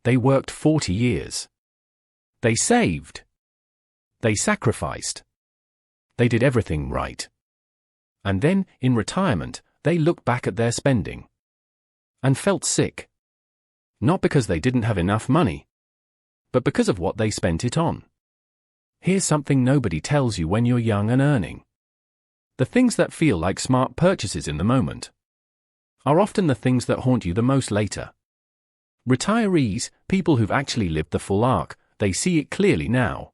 They worked 40 years. They saved. They sacrificed. They did everything right. And then, in retirement, they looked back at their spending and felt sick. Not because they didn't have enough money, but because of what they spent it on. Here's something nobody tells you when you're young and earning. The things that feel like smart purchases in the moment are often the things that haunt you the most later. Retirees, people who've actually lived the full arc, they see it clearly now.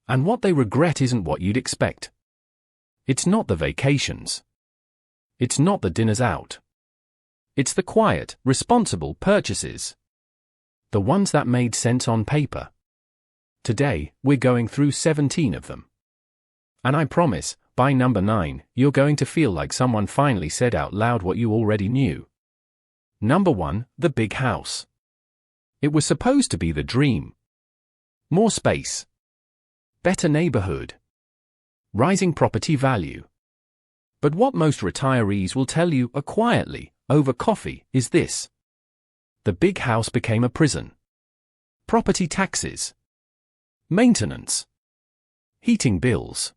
And what they regret isn't what you'd expect. It's not the vacations. It's not the dinners out. It's the quiet, responsible purchases. The ones that made sense on paper. Today, we're going through 17 of them. And I promise, by number 9, you're going to feel like someone finally said out loud what you already knew. Number 1, the big house. It was supposed to be the dream. More space. Better neighborhood. Rising property value. But what most retirees will tell you quietly, over coffee, is this. The big house became a prison. Property taxes. Maintenance. Heating bills.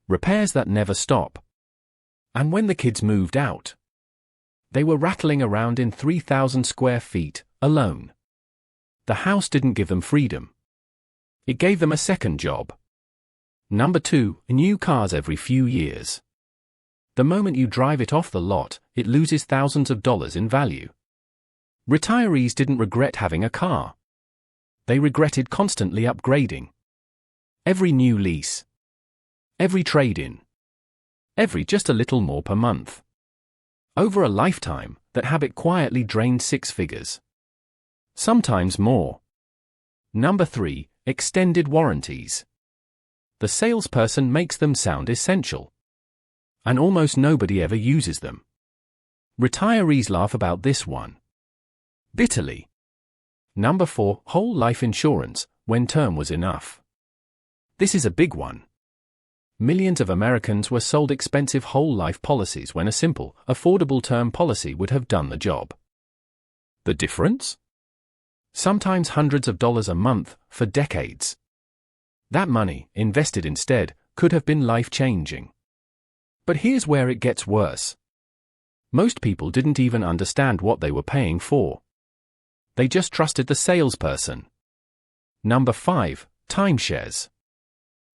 Repairs that never stop. And when the kids moved out, they were rattling around in 3,000 square feet, alone. The house didn't give them freedom. It gave them a second job. Number 2, new cars every few years. The moment you drive it off the lot, it loses thousands of dollars in value. Retirees didn't regret having a car. They regretted constantly upgrading. Every new lease. Every trade-in. Every just a little more per month. Over a lifetime, that habit quietly drained 6 figures. Sometimes more. Number 3, extended warranties. The salesperson makes them sound essential. And almost nobody ever uses them. Retirees laugh about this one. Bitterly. Number 4, whole life insurance, when term was enough. This is a big one. Millions of Americans were sold expensive whole life policies when a simple, affordable term policy would have done the job. The difference? Sometimes hundreds of dollars a month, for decades. That money, invested instead, could have been life-changing. But here's where it gets worse. Most people didn't even understand what they were paying for. They just trusted the salesperson. Number 5, timeshares.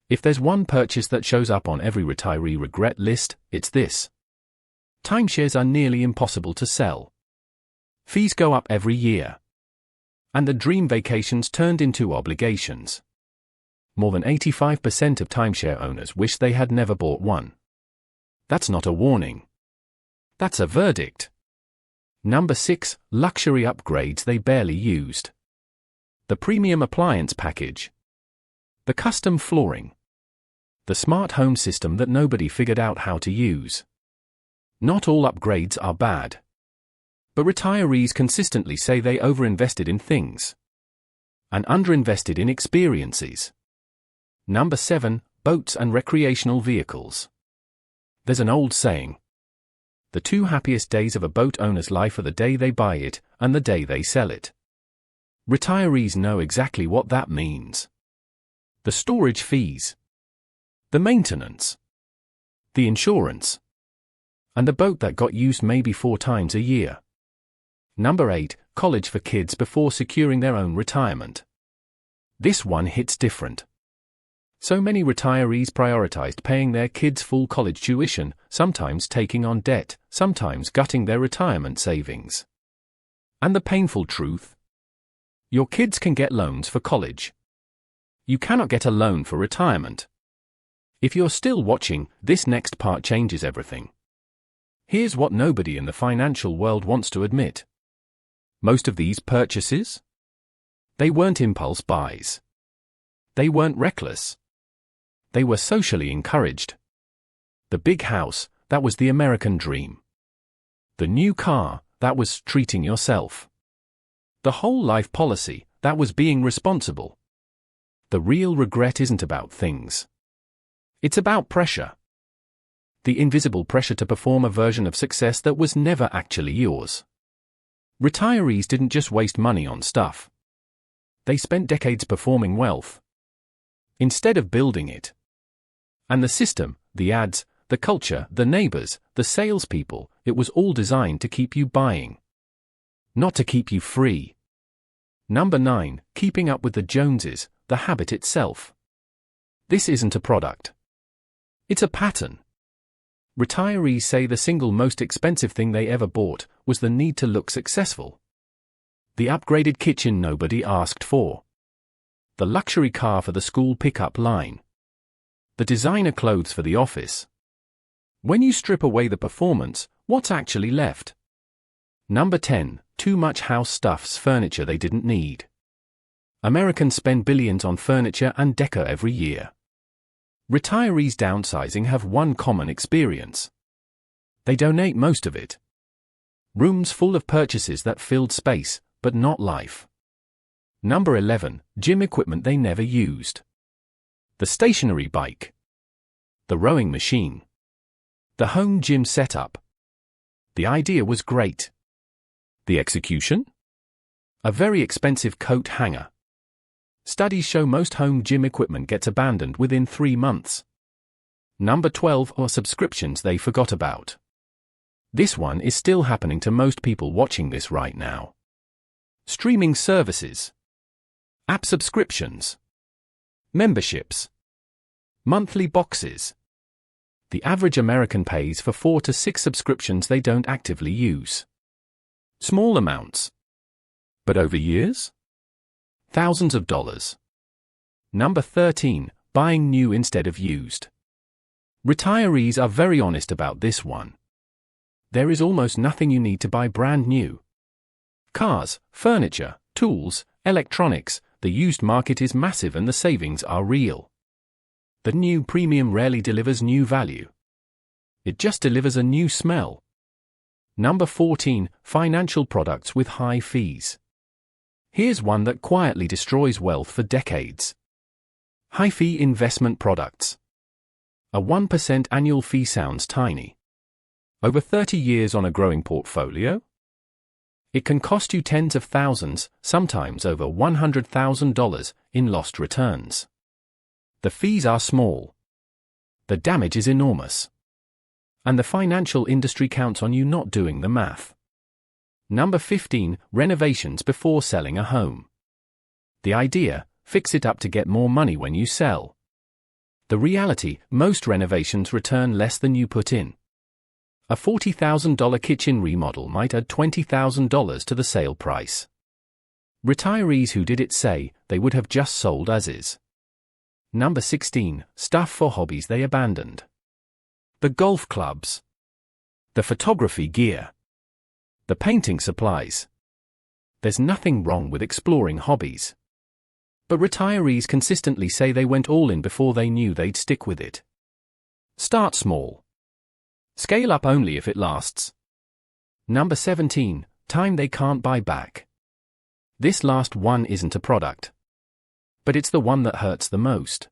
If there's one purchase that shows up on every retiree regret list, it's this. Timeshares are nearly impossible to sell. Fees go up every year. And the dream vacations turned into obligations. More than 85% of timeshare owners wish they had never bought one. That's not a warning. That's a verdict. Number 6, luxury upgrades they barely used. The premium appliance package. The custom flooring. The smart home system that nobody figured out how to use. Not all upgrades are bad. But retirees consistently say they overinvested in things. And underinvested in experiences. Number 7, boats and recreational vehicles. There's an old saying. The 2 happiest days of a boat owner's life are the day they buy it and the day they sell it. Retirees know exactly what that means. The storage fees. The maintenance. The insurance. And the boat that got used maybe 4 times a year. Number 8, college for kids before securing their own retirement. This one hits different. So many retirees prioritized paying their kids full college tuition, sometimes taking on debt, sometimes gutting their retirement savings. And the painful truth? Your kids can get loans for college. You cannot get a loan for retirement. If you're still watching, this next part changes everything. Here's what nobody in the financial world wants to admit. Most of these purchases? They weren't impulse buys. They weren't reckless. They were socially encouraged. The big house, that was the American dream. The new car, that was treating yourself. The whole life policy, that was being responsible. The real regret isn't about things. It's about pressure. The invisible pressure to perform a version of success that was never actually yours. Retirees didn't just waste money on stuff. They spent decades performing wealth instead of building it. And the system, the ads, the culture, the neighbors, the salespeople, it was all designed to keep you buying, not to keep you free. Number 9, keeping up with the Joneses, the habit itself. This isn't a product. It's a pattern. Retirees say the single most expensive thing they ever bought was the need to look successful. The upgraded kitchen nobody asked for. The luxury car for the school pickup line. The designer clothes for the office. When you strip away the performance, what's actually left? Number 10, too much house stuffs, furniture they didn't need. Americans spend billions on furniture and decor every year. Retirees downsizing have one common experience. They donate most of it. Rooms full of purchases that filled space, but not life. Number 11, gym equipment they never used. The stationary bike. The rowing machine. The home gym setup. The idea was great. The execution? A very expensive coat hanger. Studies show most home gym equipment gets abandoned within 3 months. Number 12 are subscriptions they forgot about. This one is still happening to most people watching this right now. Streaming services. App subscriptions. Memberships. Monthly boxes. The average American pays for 4 to 6 subscriptions they don't actively use. Small amounts. But over years? Thousands of dollars. Number 13, buying new instead of used. Retirees are very honest about this one. There is almost nothing you need to buy brand new. Cars, furniture, tools, electronics, the used market is massive and the savings are real. The new premium rarely delivers new value. It just delivers a new smell. Number 14, financial products with high fees. Here's one that quietly destroys wealth for decades. High-fee investment products. A 1% annual fee sounds tiny. Over 30 years on a growing portfolio? It can cost you tens of thousands, sometimes over $100,000, in lost returns. The fees are small. The damage is enormous. And the financial industry counts on you not doing the math. Number 15, renovations before selling a home. The idea, fix it up to get more money when you sell. The reality, most renovations return less than you put in. A $40,000 kitchen remodel might add $20,000 to the sale price. Retirees who did it say they would have just sold as is. Number 16, stuff for hobbies they abandoned. The golf clubs. The photography gear. The painting supplies. There's nothing wrong with exploring hobbies. But retirees consistently say they went all in before they knew they'd stick with it. Start small. Scale up only if it lasts. Number 17, time they can't buy back. This last one isn't a product. But it's the one that hurts the most.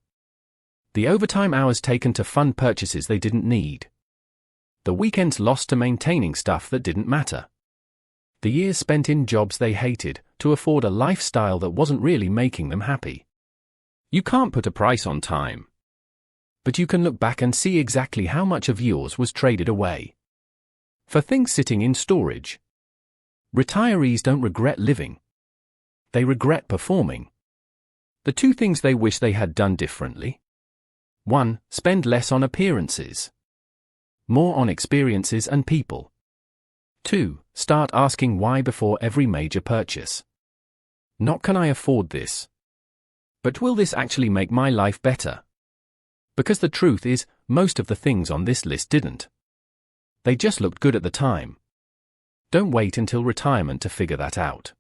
The overtime hours taken to fund purchases they didn't need. The weekends lost to maintaining stuff that didn't matter. The years spent in jobs they hated, to afford a lifestyle that wasn't really making them happy. You can't put a price on time. But you can look back and see exactly how much of yours was traded away. For things sitting in storage. Retirees don't regret living. They regret performing. The 2 things they wish they had done differently. 1. Spend less on appearances. More on experiences and people. 2. Start asking why before every major purchase. Not can I afford this? But will this actually make my life better? Because the truth is, most of the things on this list didn't. They just looked good at the time. Don't wait until retirement to figure that out.